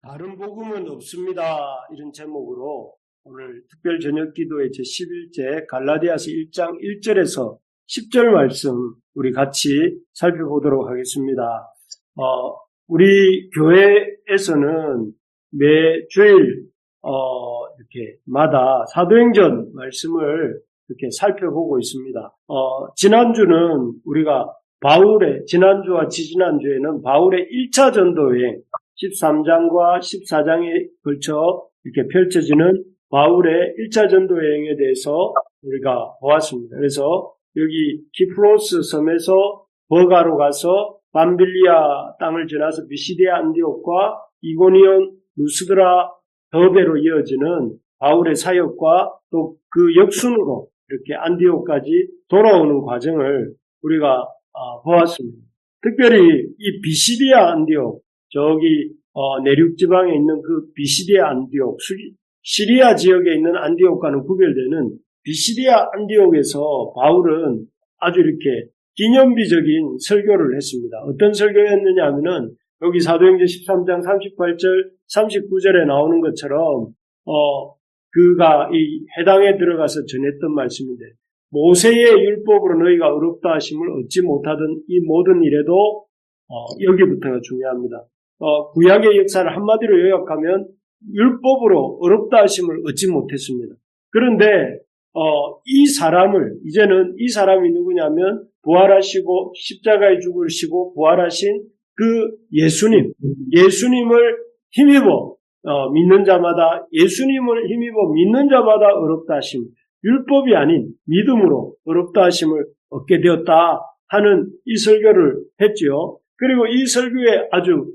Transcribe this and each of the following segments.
다른 복음은 없습니다. 이런 제목으로 오늘 특별 저녁 기도의 제11제 갈라디아서 1장 1절에서 10절 말씀 우리 같이 살펴보도록 하겠습니다. 우리 교회에서는 매주일 이렇게 마다 사도행전 말씀을 이렇게 살펴보고 있습니다. 지난주는 우리가 지난주와 지지난주에는 바울의 1차 전도여행 13장과 14장에 걸쳐 이렇게 펼쳐지는 바울의 1차 전도 여행에 대해서 우리가 보았습니다. 그래서 여기 키프로스 섬에서 버가로 가서 밤빌리아 땅을 지나서 비시디아 안디옥과 이고니온, 루스드라, 더베로 이어지는 바울의 사역과 또 그 역순으로 이렇게 안디옥까지 돌아오는 과정을 우리가 보았습니다. 특별히 이 비시디아 안디옥, 저기 내륙 지방에 있는 그 비시디아 안디옥, 시리아 지역에 있는 안디옥과는 구별되는 비시디아 안디옥에서 바울은 아주 이렇게 기념비적인 설교를 했습니다. 어떤 설교였느냐 하면은 여기 사도행전 13장 38절, 39절에 나오는 것처럼 그가 이 해당에 들어가서 전했던 말씀인데, 모세의 율법으로 너희가 어렵다 하심을 얻지 못하던 이 모든 일에도 여기부터가 중요합니다. 구약의 역사를 한마디로 요약하면 율법으로 어렵다 하심을 얻지 못했습니다. 그런데 이제는 이 사람이 누구냐면 부활하시고 십자가에 죽으시고 부활하신 그 예수님을 힘입어 믿는 자마다, 예수님을 힘입어 믿는 자마다 어렵다 하심, 율법이 아닌 믿음으로 어렵다 하심을 얻게 되었다 하는 이 설교를 했지요. 그리고 이 설교에 아주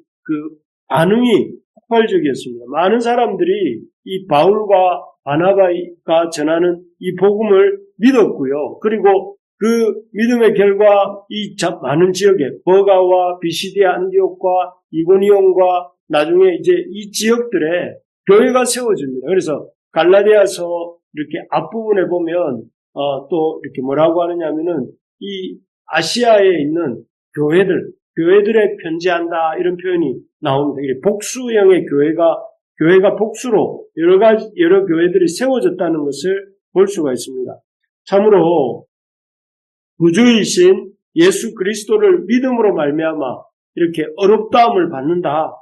반응이 폭발적이었습니다. 많은 사람들이 이 바울과 바나바가 전하는 이 복음을 믿었고요. 그리고 그 믿음의 결과 이 많은 지역에 버가와 비시디아 안디옥과 이고니온과 나중에 이제 이 지역들에 교회가 세워집니다. 그래서 갈라디아서 이렇게 앞부분에 보면 또 이렇게 뭐라고 하느냐면은 이 아시아에 있는 교회들에 편지한다 이런 표현이 나옵니다. 복수형의 교회가 복수로 여러 교회들이 세워졌다는 것을 볼 수가 있습니다. 참으로 구주이신 예수 그리스도를 믿음으로 말미암아 이렇게 어렵다함을 받는다.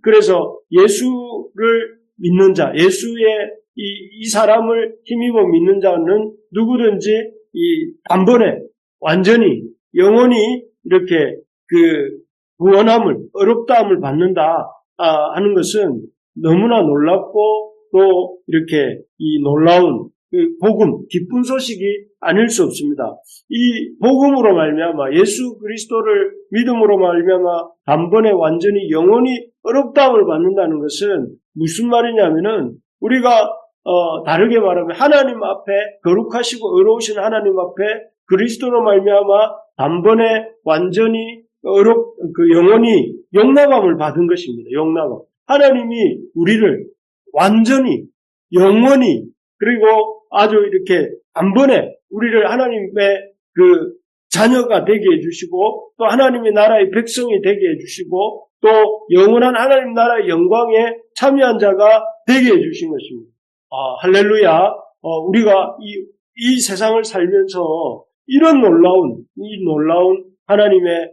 그래서 예수를 믿는 자, 예수의 이 사람을 힘입어 믿는 자는 누구든지 단번에 완전히 영원히 이렇게 구원함을, 어렵다함을 받는다 하는 것은 너무나 놀랍고 또 이렇게 이 놀라운 복음, 기쁜 소식이 아닐 수 없습니다. 이 복음으로 말미암아 예수 그리스도를 믿음으로 말미암아 단번에 완전히 영원히 어렵다함을 받는다는 것은 무슨 말이냐면은 우리가 다르게 말하면 하나님 앞에 거룩하시고 의로우신 하나님 앞에 그리스도로 말미암아 단번에 완전히 영원히 용납함을 받은 것입니다. 용납함. 하나님이 우리를 완전히 영원히 그리고 아주 이렇게 단번에 우리를 하나님의 자녀가 되게 해주시고 또 하나님의 나라의 백성이 되게 해주시고 또 영원한 하나님 나라의 영광에 참여한 자가 되게 해주신 것입니다. 할렐루야. 우리가 이 세상을 살면서 이런 놀라운 하나님의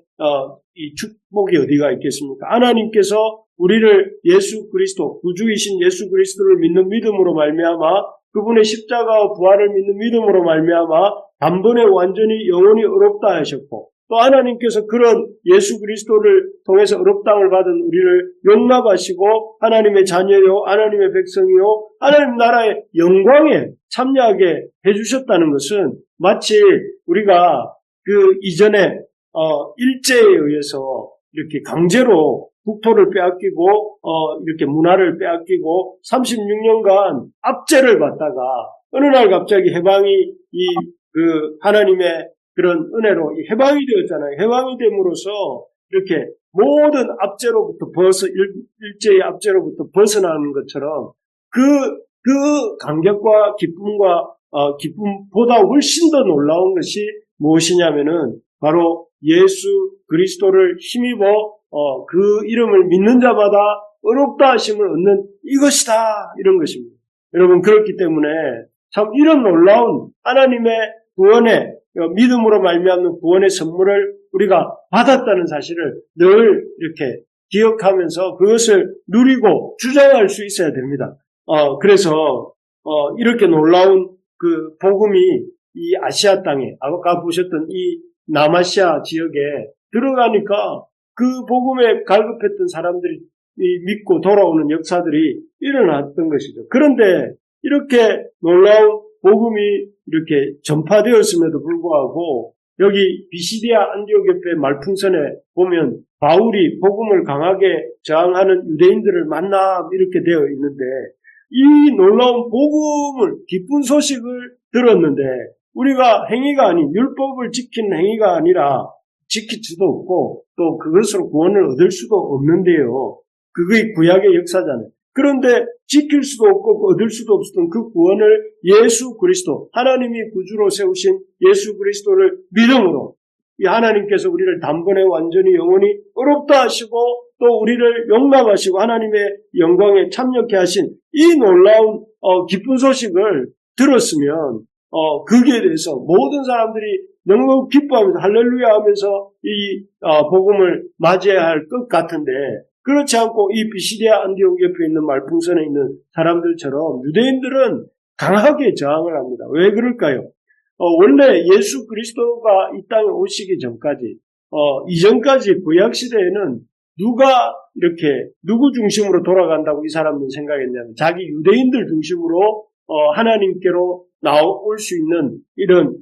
이 축복이 어디가 있겠습니까? 하나님께서 우리를 예수 그리스도, 구주이신 예수 그리스도를 믿는 믿음으로 말미암아 그분의 십자가와 부활을 믿는 믿음으로 말미암아 단번에 완전히 영원히 어렵다 하셨고 또 하나님께서 그런 예수 그리스도를 통해서 어렵다함을 받은 우리를 용납하시고 하나님의 자녀요, 하나님의 백성이요, 하나님 나라의 영광에 참여하게 해주셨다는 것은 마치 우리가 이전에 일제에 의해서 이렇게 강제로 국토를 빼앗기고 이렇게 문화를 빼앗기고 36년간 압제를 받다가 어느 날 갑자기 해방이 하나님의 그런 은혜로 해방이 되었잖아요. 해방이 됨으로써 이렇게 모든 압제로부터 일제의 압제로부터 벗어나는 것처럼 그 감격과 기쁨보다 훨씬 더 놀라운 것이 무엇이냐면은 바로 예수 그리스도를 힘입어 그 이름을 믿는 자마다 어렵다 하심을 얻는 이것이다 이런 것입니다. 여러분 그렇기 때문에 참 이런 놀라운 하나님의 구원의 믿음으로 말미암는 구원의 선물을 우리가 받았다는 사실을 늘 이렇게 기억하면서 그것을 누리고 주장할 수 있어야 됩니다. 그래서 이렇게 놀라운 그 복음이 이 아시아 땅에 아까 보셨던 이 남아시아 지역에 들어가니까 그 복음에 갈급했던 사람들이 믿고 돌아오는 역사들이 일어났던 것이죠. 그런데 이렇게 놀라운 복음이 이렇게 전파되었음에도 불구하고 여기 비시디아 안디옥 옆에 말풍선에 보면 바울이 복음을 강하게 저항하는 유대인들을 만나 이렇게 되어 있는데 이 놀라운 복음을 기쁜 소식을 들었는데 우리가 행위가 아닌 율법을 지키는 행위가 아니라 지킬 수도 없고 또 그것으로 구원을 얻을 수도 없는데요. 그게 구약의 역사잖아요. 그런데 지킬 수도 없고 얻을 수도 없었던 그 구원을 예수 그리스도, 하나님이 구주로 세우신 예수 그리스도를 믿음으로 이 하나님께서 우리를 단번에 완전히 영원히 의롭다 하시고 또 우리를 용납하시고 하나님의 영광에 참여케 하신 이 놀라운 기쁜 소식을 들었으면 거기에 대해서 모든 사람들이 너무 기뻐하면서 할렐루야 하면서 이 복음을 맞이해야 할 것 같은데 그렇지 않고 이 비시디아 안디옥 옆에 있는 말풍선에 있는 사람들처럼 유대인들은 강하게 저항을 합니다. 왜 그럴까요? 원래 예수 그리스도가 이 땅에 오시기 전까지 이전까지 구약 시대에는 누구 중심으로 돌아간다고 이 사람들은 생각했냐면 자기 유대인들 중심으로 하나님께로 나올 수 있는 이런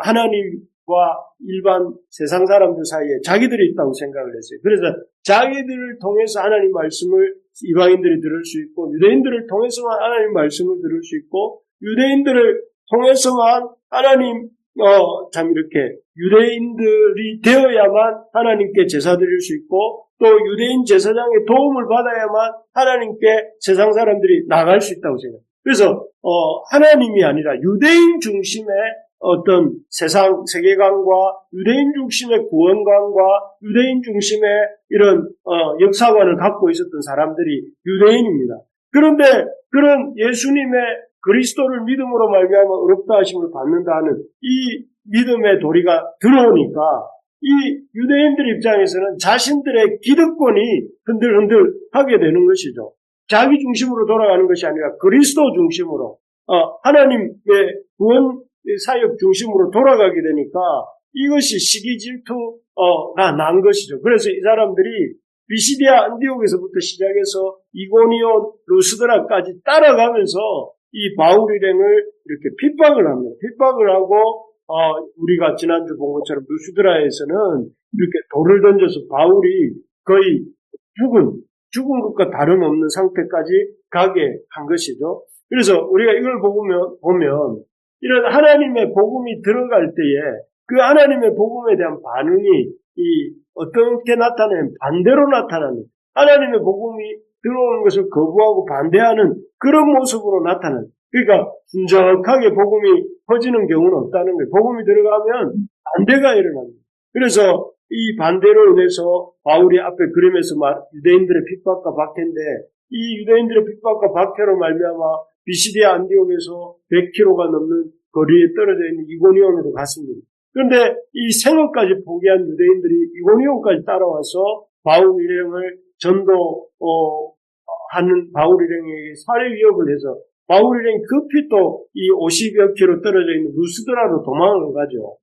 하나님과 일반 세상 사람들 사이에 자기들이 있다고 생각을 했어요. 그래서 자기들을 통해서 하나님 말씀을 이방인들이 들을 수 있고 유대인들을 통해서만 하나님 말씀을 들을 수 있고 유대인들을 통해서만 하나님 이렇게 유대인들이 되어야만 하나님께 제사 드릴 수 있고 또 유대인 제사장의 도움을 받아야만 하나님께 세상 사람들이 나갈 수 있다고 생각해요. 그래서 하나님이 아니라 유대인 중심의 어떤 세상 세계관과 유대인 중심의 구원관과 유대인 중심의 이런 역사관을 갖고 있었던 사람들이 유대인입니다. 그런데 그런 예수님의 그리스도를 믿음으로 말미암아 의롭다 하심을 받는다는 이 믿음의 도리가 들어오니까 이 유대인들 입장에서는 자신들의 기득권이 흔들흔들 하게 되는 것이죠. 자기 중심으로 돌아가는 것이 아니라 그리스도 중심으로 하나님의 구원 사역 중심으로 돌아가게 되니까 이것이 시기 질투가 난 것이죠. 그래서 이 사람들이 비시디아 안디옥에서부터 시작해서 이고니온, 루스드라까지 따라가면서 이 바울 일행을 이렇게 핍박을 합니다. 핍박을 하고 우리가 지난주 본 것처럼 루스드라에서는 이렇게 돌을 던져서 바울이 거의 죽은 것과 다름없는 상태까지 가게 한 것이죠. 그래서 우리가 이걸 보면 이런 하나님의 복음이 들어갈 때에 그 하나님의 복음에 대한 반응이 어떻게 나타내는 반대로 나타나는 하나님의 복음이 들어오는 것을 거부하고 반대하는 그런 모습으로 나타나는 그러니까 순정하게 복음이 퍼지는 경우는 없다는 거예요. 복음이 들어가면 반대가 일어납니다. 그래서 이 반대로 인해서 바울이 앞에 그림에서 유대인들의 핍박과 박해인데 이 유대인들의 핍박과 박해로 말미암아 비시디아 안디옥에서 100km가 넘는 거리에 떨어져 있는 이고니온으로 갔습니다. 그런데 이 생업까지 포기한 유대인들이 이고니온까지 따라와서 바울 일행을 전도하는 바울 일행에게 살해 위협을 해서 바울 일행이 급히 또 이 50여 킬로 떨어져 있는 루스드라로 도망을 가죠.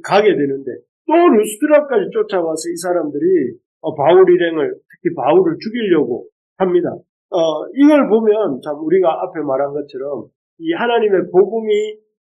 가게 되는데 또 루스드라까지 쫓아와서 이 사람들이 바울 일행을 특히 바울을 죽이려고 합니다. 이걸 보면 참 우리가 앞에 말한 것처럼 이 하나님의 복음이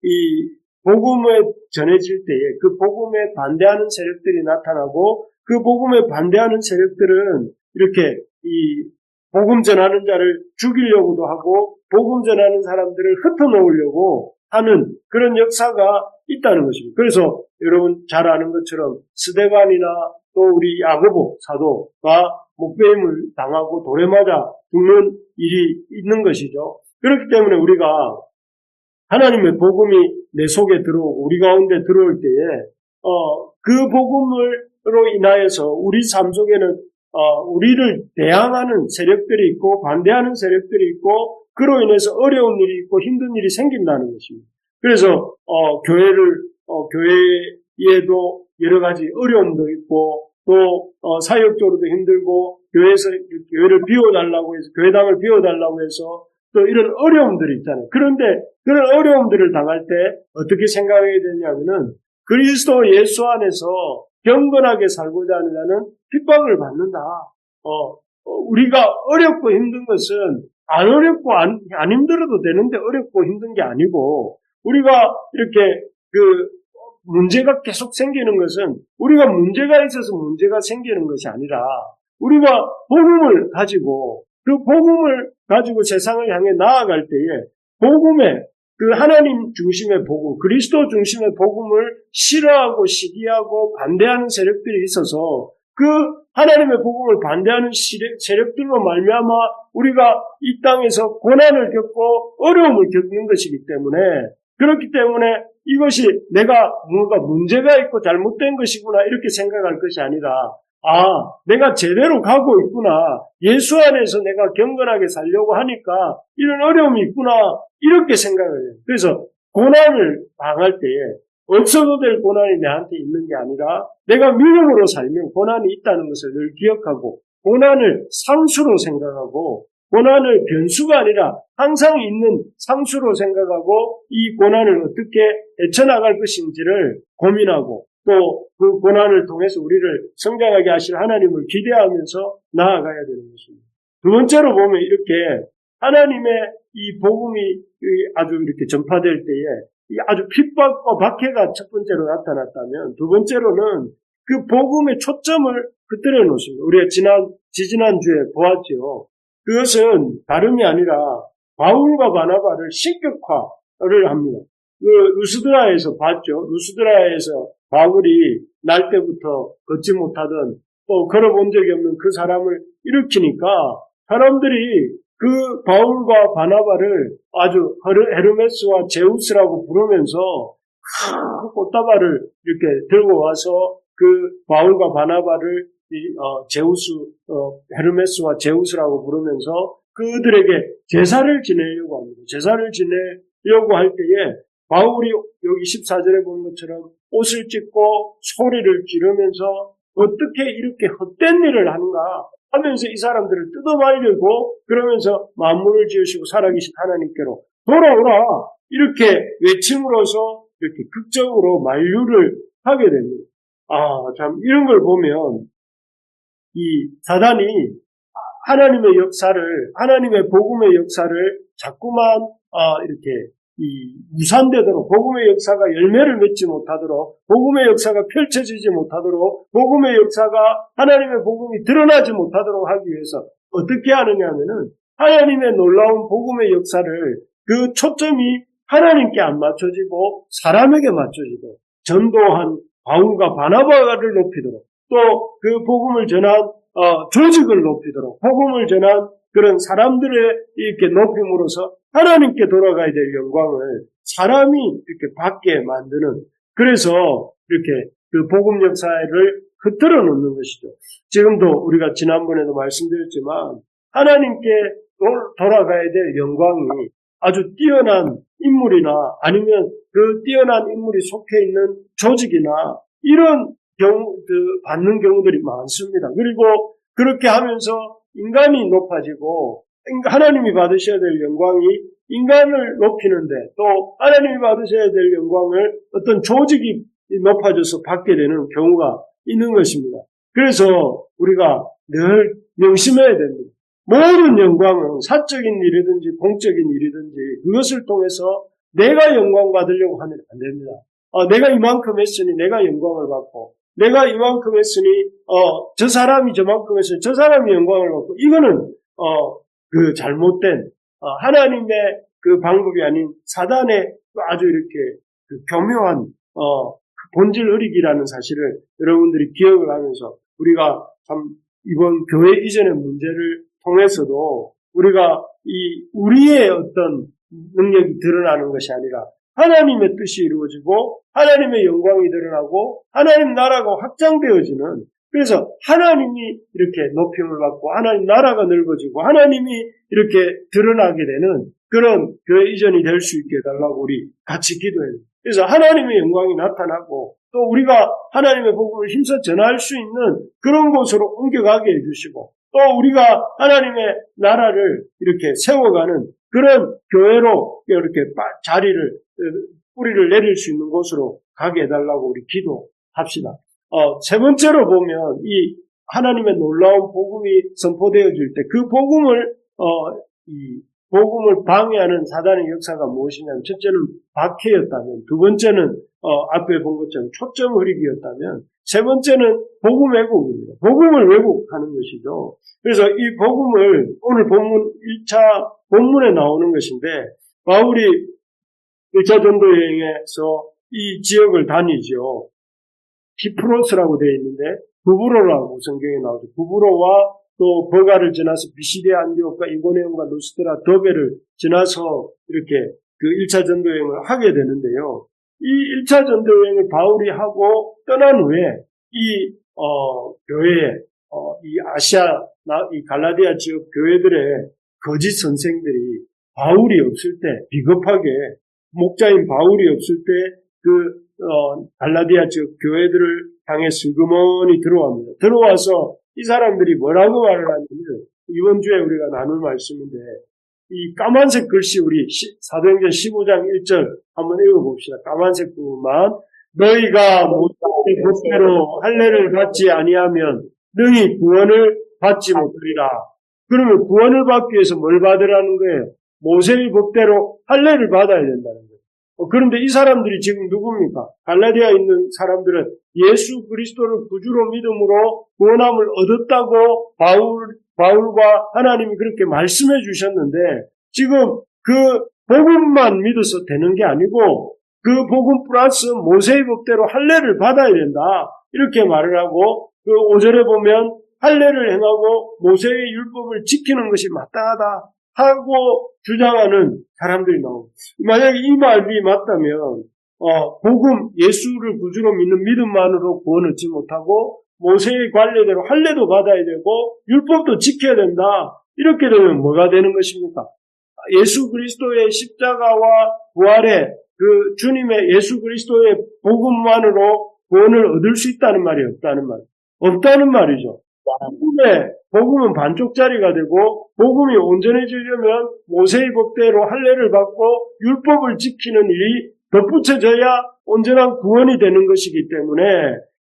이 복음에 전해질 때에 그 복음에 반대하는 세력들이 나타나고 그 복음에 반대하는 세력들은 이렇게 이 복음 전하는 자를 죽이려고도 하고 복음 전하는 사람들을 흩어놓으려고 하는 그런 역사가 있다는 것입니다. 그래서 여러분 잘 아는 것처럼 스데반이나 또 우리 야고보 사도가 목베임을 당하고 돌에 맞아 죽는 일이 있는 것이죠. 그렇기 때문에 우리가 하나님의 복음이 내 속에 들어오고 우리 가운데 들어올 때에 그 복음으로 인하여서 우리 삶 속에는 우리를 대항하는 세력들이 있고 반대하는 세력들이 있고 그로 인해서 어려운 일이 있고 힘든 일이 생긴다는 것입니다. 그래서 교회에도 여러 가지 어려움도 있고 또 사역적으로도 힘들고 교회를 비워달라고 해서 교회당을 비워달라고 해서 또 이런 어려움들이 있잖아요. 그런데 그런 어려움들을 당할 때 어떻게 생각해야 되냐면은 그리스도 예수 안에서 경건하게 살고자 하는 자는 핍박을 받는다. 우리가 어렵고 힘든 것은 안 어렵고 안 힘들어도 되는데 어렵고 힘든 게 아니고 우리가 이렇게 문제가 계속 생기는 것은 우리가 문제가 있어서 문제가 생기는 것이 아니라 우리가 복음을 가지고 그 복음을 가지고 세상을 향해 나아갈 때에 복음의 그 하나님 중심의 복음, 그리스도 중심의 복음을 싫어하고 시기하고 반대하는 세력들이 있어서 그 하나님의 복음을 반대하는 세력들로 말미암아 우리가 이 땅에서 고난을 겪고 어려움을 겪는 것이기 때문에 그렇기 때문에 이것이 내가 뭔가 문제가 있고 잘못된 것이구나 이렇게 생각할 것이 아니라 내가 제대로 가고 있구나. 예수 안에서 내가 경건하게 살려고 하니까 이런 어려움이 있구나. 이렇게 생각을 해요. 그래서 고난을 당할 때에 없어도 될 고난이 내한테 있는 게 아니라 내가 믿음으로 살면 고난이 있다는 것을 늘 기억하고 고난을 상수로 생각하고 고난을 변수가 아니라 항상 있는 상수로 생각하고 이 고난을 어떻게 헤쳐나갈 것인지를 고민하고 또 그 고난을 통해서 우리를 성장하게 하실 하나님을 기대하면서 나아가야 되는 것입니다. 두 번째로 보면 이렇게 하나님의 이 복음이 아주 이렇게 전파될 때에 이 아주 핍박과 박해가 첫 번째로 나타났다면 두 번째로는 그 복음의 초점을 흩뜨려 놓습니다. 우리가 지지난주에 보았죠. 그것은 다름이 아니라 바울과 바나바를 신격화를 합니다. 루스드라에서 봤죠. 루스드라에서 바울이 날 때부터 걷지 못하던 또 걸어본 적이 없는 그 사람을 일으키니까 사람들이 그 바울과 바나바를 아주 헤르메스와 제우스라고 부르면서 큰 꽃다발을 이렇게 들고 와서 그 바울과 바나바를 헤르메스와 제우스라고 부르면서 그들에게 제사를 지내려고 합니다. 제사를 지내려고 할 때에 바울이 여기 14절에 보는 것처럼 옷을 찢고 소리를 지르면서 어떻게 이렇게 헛된 일을 하는가 하면서 이 사람들을 뜯어말리고 그러면서 만물을 지으시고 살아계신 하나님께로 돌아오라 이렇게 외침으로써 이렇게 극적으로 만류를 하게 됩니다. 참 이런 걸 보면 이 사단이 하나님의 역사를 하나님의 복음의 역사를 자꾸만 이렇게 이 무산되도록 복음의 역사가 열매를 맺지 못하도록 복음의 역사가 펼쳐지지 못하도록 복음의 역사가 하나님의 복음이 드러나지 못하도록 하기 위해서 어떻게 하느냐 하면은 하나님의 놀라운 복음의 역사를 그 초점이 하나님께 안 맞춰지고 사람에게 맞춰지도록 전도한 바울과 바나바를 높이도록 또 그 복음을 전한 조직을 높이도록 복음을 전한 그런 사람들을 이렇게 높임으로써 하나님께 돌아가야 될 영광을 사람이 이렇게 받게 만드는 그래서 이렇게 그 복음 역사를 흩뜨려 놓는 것이죠. 지금도 우리가 지난번에도 말씀드렸지만 하나님께 돌아가야 될 영광이 아주 뛰어난 인물이나 아니면 그 뛰어난 인물이 속해 있는 조직이나 이런 받는 경우들이 많습니다. 그리고 그렇게 하면서 인간이 높아지고 하나님이 받으셔야 될 영광이 인간을 높이는데 또 하나님이 받으셔야 될 영광을 어떤 조직이 높아져서 받게 되는 경우가 있는 것입니다. 그래서 우리가 늘 명심해야 됩니다. 모든 영광은 사적인 일이든지 공적인 일이든지 그것을 통해서 내가 영광 받으려고 하면 안 됩니다. 내가 이만큼 했으니 내가 영광을 받고 내가 이만큼 했으니 저 사람이 저만큼 했으니 저 사람이 영광을 받고 이거는 그 잘못된 하나님의 그 방법이 아닌 사단의 아주 이렇게 그 교묘한 본질 흐리기라는 사실을 여러분들이 기억을 하면서 우리가 참 이번 교회 이전의 문제를 통해서도 우리가 우리의 어떤 능력이 드러나는 것이 아니라 하나님의 뜻이 이루어지고 하나님의 영광이 드러나고 하나님 나라가 확장되어지는 그래서 하나님이 이렇게 높임을 받고 하나님 나라가 넓어지고 하나님이 이렇게 드러나게 되는 그런 교회 이전이 될 수 있게 해달라고 우리 같이 기도해요. 그래서 하나님의 영광이 나타나고 또 우리가 하나님의 복음을 힘써 전할 수 있는 그런 곳으로 옮겨가게 해주시고 또 우리가 하나님의 나라를 이렇게 세워가는 그런 교회로 이렇게 뿌리를 내릴 수 있는 곳으로 가게 해달라고 우리 기도합시다. 세 번째로 보면 이 하나님의 놀라운 복음이 선포되어질 때 그 복음을 방해하는 사단의 역사가 무엇이냐면 첫째는 박해였다면 두 번째는 앞에 본 것처럼 초점 흐리기였다면 세 번째는 복음 왜곡입니다. 복음을 왜곡하는 것이죠. 그래서 이 복음을 오늘 본문 1차 본문에 나오는 것인데 바울이 1차 전도 여행에서 이 지역을 다니죠. 키프로스라고 되어 있는데 부브로라고 성경에 나오죠. 부브로와 또 버가를 지나서 비시디아 안디옥과 이고니온과 루스드라 더베를 지나서 이렇게 그 1차 전도 여행을 하게 되는데요. 이 1차 전도 여행을 바울이 하고 떠난 후에 이 교회에 이 아시아 이 갈라디아 지역 교회들의 거짓 선생들이 바울이 없을 때 비겁하게 목자인 바울이 없을 때 갈라디아 지역 교회들을 향해 슬그머니 들어옵니다. 들어와서 이 사람들이 뭐라고 말을 하냐면 이번 주에 우리가 나눌 말씀인데 이 까만색 글씨 우리 사도행전 15장 1절 한번 읽어봅시다. 까만색 부분만 너희가 모세의 법대로 할례를 받지 아니하면 능히 구원을 받지 못하리라. 그러면 구원을 받기 위해서 뭘 받으라는 거예요? 모세의 법대로 할례를 받아야 된다는 거예요. 그런데 이 사람들이 지금 누굽니까? 갈라디아에 있는 사람들은 예수 그리스도를 구주로 믿음으로 구원함을 얻었다고 바울과 하나님이 그렇게 말씀해 주셨는데 지금 그 복음만 믿어서 되는 게 아니고 그 복음 플러스 모세의 법대로 할례를 받아야 된다. 이렇게 말을 하고 그 5절에 보면 할례를 행하고 모세의 율법을 지키는 것이 마땅하다 하고 주장하는 사람들이 나옵니다. 만약에 이 말이 맞다면 복음 예수를 구주로 믿는 믿음만으로 구원 얻지 못하고 모세의 관례대로 할례도 받아야 되고 율법도 지켜야 된다. 이렇게 되면 뭐가 되는 것입니까? 예수 그리스도의 십자가와 부활의 그 주님의 예수 그리스도의 복음만으로 구원을 얻을 수 있다는 말이 없다는 말이죠. 복음은 반쪽짜리가 되고 복음이 온전해지려면 모세의 법대로 할례를 받고 율법을 지키는 일이 덧붙여져야 온전한 구원이 되는 것이기 때문에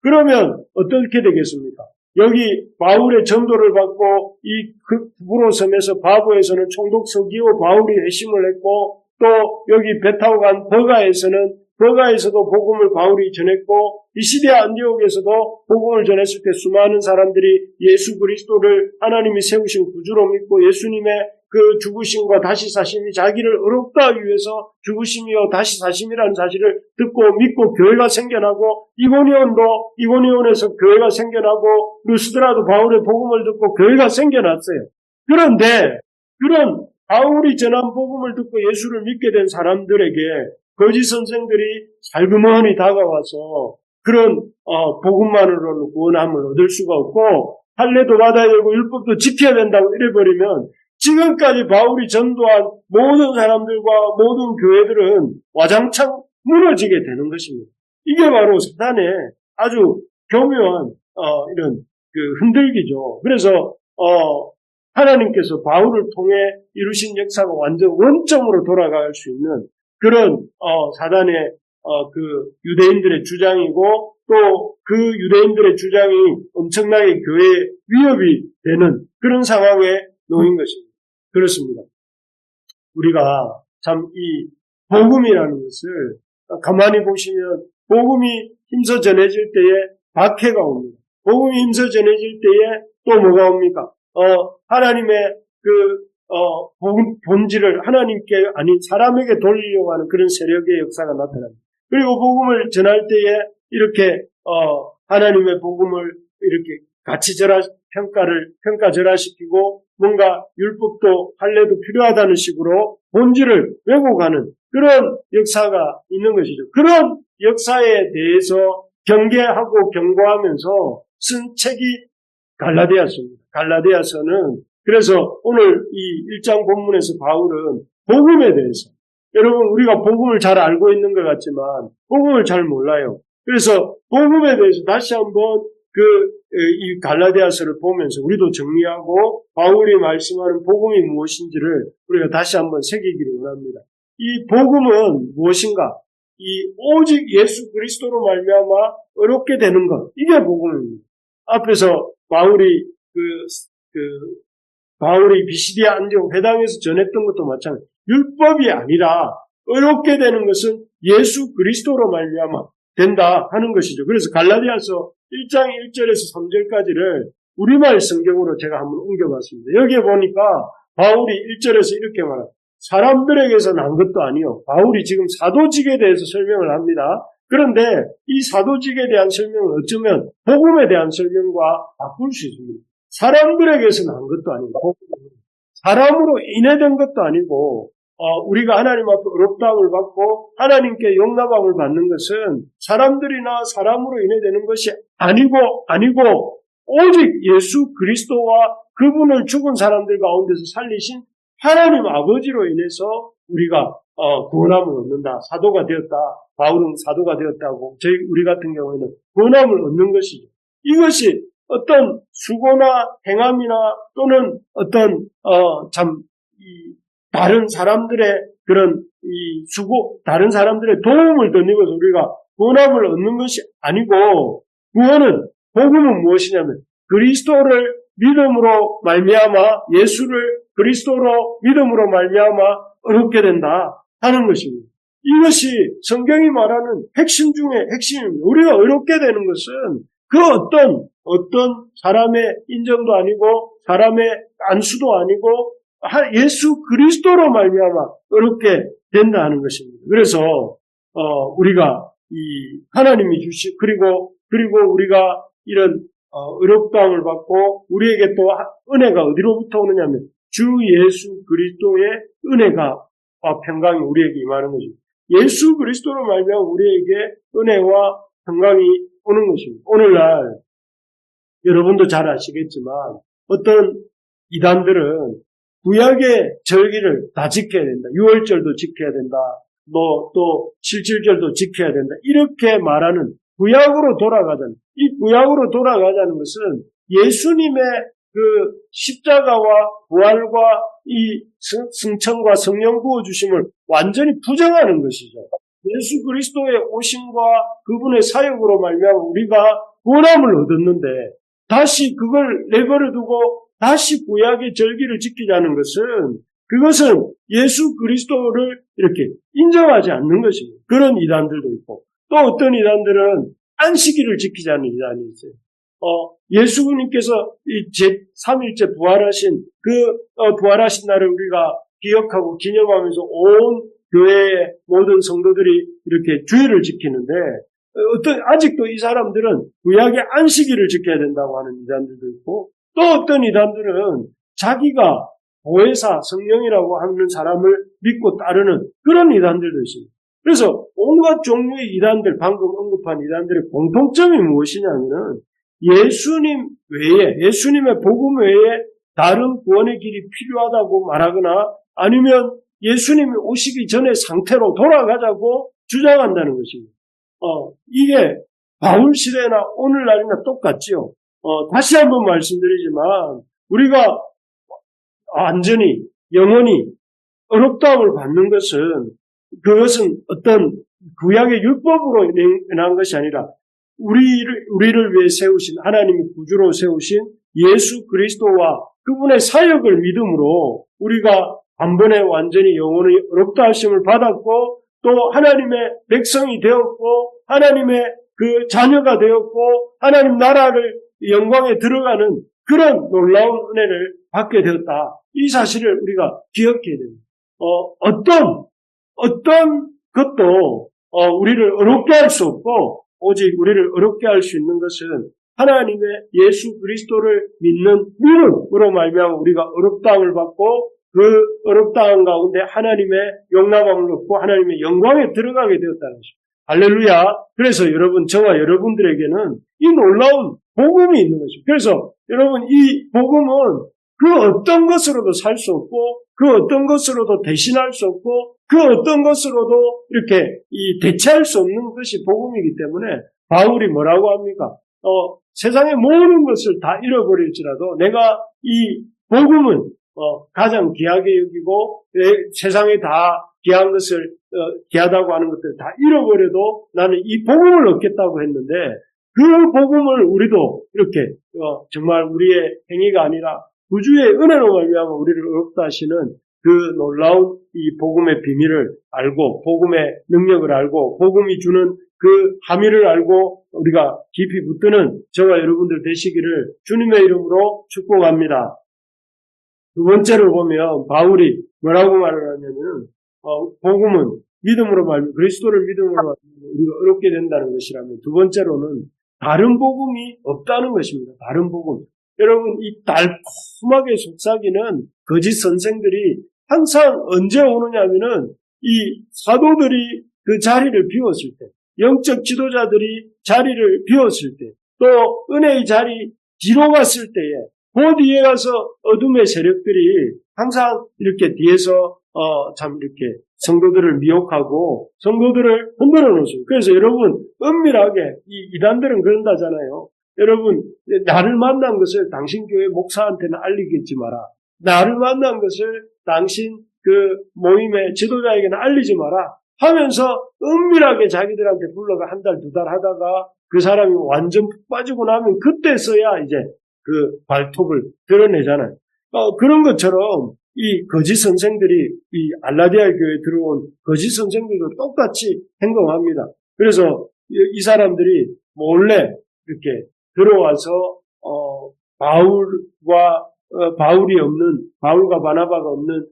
그러면 어떻게 되겠습니까? 여기 바울의 전도를 받고 이 부브로 섬에서 바보에서는 총독 서기오 바울이 회심을 했고 또 여기 배 타고 간 버가에서도 복음을 바울이 전했고 비시디아 안디옥에서도 복음을 전했을 때 수많은 사람들이 예수 그리스도를 하나님이 세우신 구주로 믿고 예수님의 그 죽으심과 다시 사심이 자기를 의롭다 하기 위해서 죽으심이요 다시 사심이라는 사실을 듣고 믿고 교회가 생겨나고 이고니온에서 교회가 생겨나고 루스드라도 바울의 복음을 듣고 교회가 생겨났어요. 그런데 그런 바울이 전한 복음을 듣고 예수를 믿게 된 사람들에게 거짓 선생들이 살그머니 다가와서 그런 복음만으로는 구원함을 얻을 수가 없고 할례도 받아야 되고 율법도 지켜야 된다고 이래버리면 지금까지 바울이 전도한 모든 사람들과 모든 교회들은 와장창 무너지게 되는 것입니다. 이게 바로 사단의 아주 교묘한 이런 그 흔들기죠. 그래서 하나님께서 바울을 통해 이루신 역사가 완전 원점으로 돌아갈 수 있는 그런 사단의 그 유대인들의 주장이고 또 그 유대인들의 주장이 엄청나게 교회에 위협이 되는 그런 상황에 놓인 것입니다. 그렇습니다. 우리가 참 이 복음이라는 것을 가만히 보시면 복음이 힘써 전해질 때에 박해가 옵니다. 복음이 힘써 전해질 때에 또 뭐가 옵니까? 하나님의 본질을 하나님께 아닌 사람에게 돌리려고 하는 그런 세력의 역사가 나타납니다. 그리고 복음을 전할 때에 이렇게 하나님의 복음을 이렇게 평가절하시키고 뭔가 율법도 할례도 필요하다는 식으로 본질을 왜곡하는 그런 역사가 있는 것이죠. 그런 역사에 대해서 경계하고 경고하면서 쓴 책이 갈라디아서입니다. 갈라디아서는 그래서 오늘 이 1장 본문에서 바울은 복음에 대해서 여러분 우리가 복음을 잘 알고 있는 것 같지만 복음을 잘 몰라요. 그래서 복음에 대해서 다시 한번 이 갈라디아서를 보면서 우리도 정리하고 바울이 말씀하는 복음이 무엇인지를 우리가 다시 한번 새기기를 원합니다. 이 복음은 무엇인가? 이 오직 예수 그리스도로 말미암아 의롭게 되는 것, 이게 복음입니다. 앞에서 바울이 바울이 비시디아 안디옥 회당에서 전했던 것도 마찬가지. 율법이 아니라 의롭게 되는 것은 예수 그리스도로 말미암아 된다 하는 것이죠. 그래서 갈라디아서 1장 1절에서 3절까지를 우리말 성경으로 제가 한번 옮겨봤습니다. 여기에 보니까 바울이 1절에서 이렇게 말합니다. 사람들에게서 난 것도 아니요. 바울이 지금 사도직에 대해서 설명을 합니다. 그런데 이 사도직에 대한 설명은 어쩌면 복음에 대한 설명과 바꿀 수 있습니다. 사람들에게서 난 것도 아니고 사람으로 인해된 것도 아니고 우리가 하나님 앞에 의롭다함을 받고 하나님께 용납함을 받는 것은 사람들이나 사람으로 인해되는 것이 아니고 오직 예수 그리스도와 그분을 죽은 사람들 가운데서 살리신 하나님 아버지로 인해서 우리가 구원함을 얻는다. 사도가 되었다. 바울은 사도가 되었다고 우리 같은 경우에는 구원함을 얻는 것이죠. 이것이 어떤 수고나 행함이나 또는 어떤 다른 사람들의 그런 다른 사람들의 도움을 덧입어서 우리가 구원함을 얻는 것이 아니고 복음은 무엇이냐면 그리스도를 믿음으로 말미암아 예수를 그리스도로 믿음으로 말미암아 의롭게 된다 하는 것입니다. 이것이 성경이 말하는 핵심 중에 핵심입니다. 우리가 의롭게 되는 것은 그 어떤 사람의 인정도 아니고 사람의 안수도 아니고 예수 그리스도로 말미암아 의롭게 된다 하는 것입니다. 그래서 우리가 이 하나님이 주신 그리고 우리가 이런 의롭다함을 받고 우리에게 또 은혜가 어디로부터 오느냐면 주 예수 그리스도의 은혜가 평강이 우리에게 임하는 것입니다. 예수 그리스도로 말미암아 우리에게 은혜와 평강이 오는 것입니다. 오늘날 여러분도 잘 아시겠지만 어떤 이단들은 구약의 절기를 다 지켜야 된다. 유월절도 지켜야 된다. 또 칠칠절도 지켜야 된다. 이렇게 말하는 구약으로 돌아가자는 이 구약으로 돌아가자는 것은 예수님의 그 십자가와 부활과 이 승천과 성령 부어주심을 완전히 부정하는 것이죠. 예수 그리스도의 오심과 그분의 사역으로 말미암아 우리가 구원함을 얻었는데 다시 그걸 내버려 두고 다시 구약의 절기를 지키자는 것은 그것은 예수 그리스도를 이렇게 인정하지 않는 것입니다. 그런 이단들도 있고 또 어떤 이단들은 안식일을 지키자는 이단이 있어요. 예수님께서 이 제3일째 부활하신 부활하신 날을 우리가 기억하고 기념하면서 온 교회의 모든 성도들이 이렇게 주일을 지키는데 아직도 이 사람들은 구약의 안식일을 지켜야 된다고 하는 이단들도 있고 또 어떤 이단들은 자기가 보혜사 성령이라고 하는 사람을 믿고 따르는 그런 이단들도 있습니다. 그래서 온갖 종류의 이단들, 방금 언급한 이단들의 공통점이 무엇이냐면은 예수님 외에, 예수님의 복음 외에 다른 구원의 길이 필요하다고 말하거나 아니면 예수님이 오시기 전의 상태로 돌아가자고 주장한다는 것입니다. 이게 바울 시대나 오늘날이나 똑같지요. 다시 한번 말씀드리지만 우리가 완전히 영원히 의롭다함을 받는 것은 그것은 어떤 구약의 율법으로 인한 것이 아니라 우리를 위해 세우신 하나님이 구주로 세우신 예수 그리스도와 그분의 사역을 믿음으로 우리가 한번에 완전히 영원히 의롭다 하심을 받았고 또 하나님의 백성이 되었고 하나님의 그 자녀가 되었고 하나님 나라를 영광에 들어가는 그런 놀라운 은혜를 받게 되었다. 이 사실을 우리가 기억해야 됩니다. 어떤 것도 우리를 어렵게 할 수 없고 오직 우리를 어렵게 할 수 있는 것은 하나님의 예수 그리스도를 믿는 믿음으로 말미암아 우리가 어렵다함을 받고 그 어렵다함 가운데 하나님의 용납함을 얻고 하나님의 영광에 들어가게 되었다는 것입니다. 할렐루야. 그래서 저와 여러분들에게는 이 놀라운 복음이 있는 것입니다. 그래서 여러분 이 복음은 그 어떤 것으로도 살 수 없고 그 어떤 것으로도 대신할 수 없고 그 어떤 것으로도 이렇게 대체할 수 없는 것이 복음이기 때문에 바울이 뭐라고 합니까? 세상의 모든 것을 다 잃어버릴지라도 내가 이 복음은 가장 귀하게 여기고 세상에 다 귀한 것을 귀하다고 하는 것들을 다 잃어버려도 나는 이 복음을 얻겠다고 했는데 그 복음을 우리도 이렇게 정말 우리의 행위가 아니라 구주의 은혜로 말미암아 우리를 얻다 하시는 그 놀라운 이 복음의 비밀을 알고 복음의 능력을 알고 복음이 주는 그 함의를 알고 우리가 깊이 붙드는 저와 여러분들 되시기를 주님의 이름으로 축복합니다. 두 번째로 보면 바울이 뭐라고 말을 하냐면 복음은 믿음으로 말미암아 그리스도를 믿음으로 말미암아 우리가 얻게 된다는 것이라면 두 번째로는 다른 복음이 없다는 것입니다. 다른 복음. 여러분 이 달콤하게 속삭이는 거짓 선생들이 항상 언제 오느냐면은 이 사도들이 그 자리를 비웠을 때 영적 지도자들이 자리를 비웠을 때 또 은혜의 자리 뒤로 갔을 때에 그 뒤에 가서 어둠의 세력들이 항상 이렇게 뒤에서 참 이렇게 성도들을 미혹하고 성도들을 흔들어 놓습니다. 그래서 여러분 은밀하게 이 이단들은 그런다잖아요. 여러분 나를 만난 것을 당신 교회 목사한테는 알리겠지 마라. 나를 만난 것을 당신 그 모임의 지도자에게는 알리지 마라 하면서 은밀하게 자기들한테 불러가 한 달, 두 달 하다가 그 사람이 완전 푹 빠지고 나면 그때서야 이제 그 발톱을 드러내잖아요. 그런 것처럼 이 거짓 선생들이 이 알라디아 교회에 들어온 거짓 선생들도 똑같이 행동합니다. 그래서 이 사람들이 몰래 이렇게 들어와서 바울과 바나바가 없는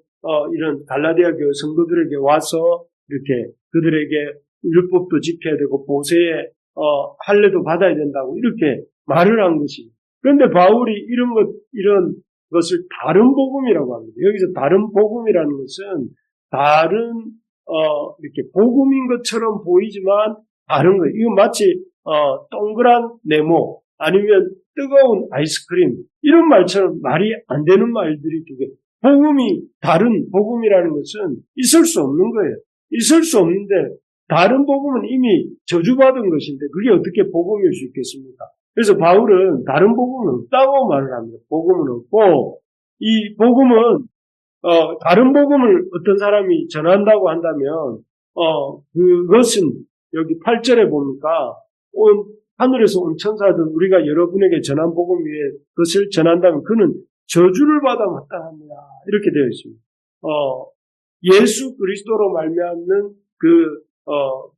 이런 갈라디아 교회 성도들에게 와서 이렇게 그들에게 율법도 지켜야 되고 보세의 할례도 받아야 된다고 이렇게 말을 한 것이. 그런데 바울이 이런 것을 다른 복음이라고 합니다. 여기서 다른 복음이라는 것은 다른 이렇게 복음인 것처럼 보이지만 다른 거예요. 이건 마치 동그란 네모 아니면 뜨거운 아이스크림 이런 말처럼 말이 안 되는 말들이 두 개. 복음이 다른 복음이라는 것은 있을 수 없는 거예요. 있을 수 없는데 다른 복음은 이미 저주받은 것인데 그게 어떻게 복음일 수 있겠습니까? 그래서 바울은 다른 복음은 없다고 말을 합니다. 복음은 없고 이 복음은 다른 복음을 어떤 사람이 전한다고 한다면 그것은 여기 8절에 보니까 하늘에서 온 천사들 우리가 여러분에게 전한 복음 위에 그것을 전한다면 그는 저주를 받아 마땅합니다. 이렇게 되어 있습니다. 예수 그리스도로 말미암는 그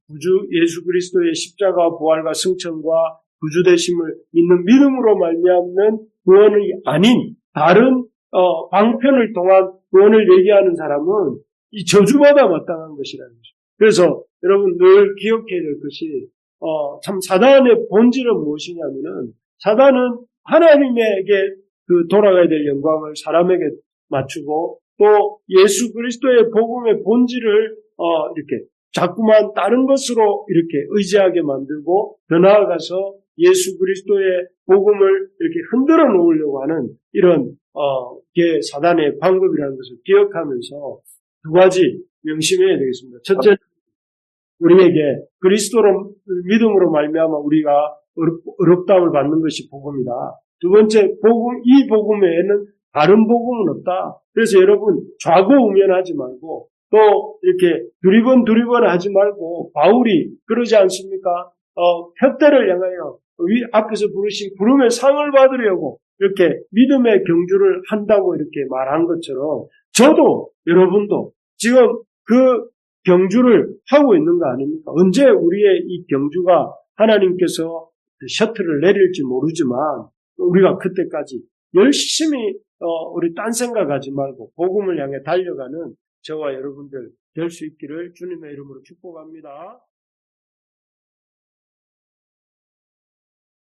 구주 예수 그리스도의 십자가 부활과 승천과 구주 되심을 믿는 믿음으로 말미암는 구원이 아닌 다른 방편을 통한 구원을 얘기하는 사람은 이 저주받아 마땅한 것이라는 것입니다. 그래서 여러분 늘 기억해야 될 것이 참 사단의 본질은 무엇이냐면은 사단은 하나님에게 그 돌아가야 될 영광을 사람에게 맞추고 또 예수 그리스도의 복음의 본질을 이렇게 자꾸만 다른 것으로 이렇게 의지하게 만들고 더 나아가서 예수 그리스도의 복음을 이렇게 흔들어 놓으려고 하는 이런 게 사단의 방법이라는 것을 기억하면서 두 가지 명심해야 되겠습니다. 첫째, 우리에게 그리스도로 믿음으로 말미암아 우리가 어렵다움을 받는 것이 복음이다. 두 번째, 이 복음 외에는 다른 복음은 없다. 그래서 여러분 좌고우면하지 말고 또 이렇게 두리번 하지 말고 바울이 그러지 않습니까? 홧대를 향하여 앞에서 부르신 부름의 상을 받으려고 이렇게 믿음의 경주를 한다고 이렇게 말한 것처럼 저도 여러분도 지금 그 경주를 하고 있는 거 아닙니까? 언제 우리의 이 경주가 하나님께서 셔틀을 내릴지 모르지만 우리가 그때까지 열심히 우리 딴 생각하지 말고 복음을 향해 달려가는 저와 여러분들 될 수 있기를 주님의 이름으로 축복합니다.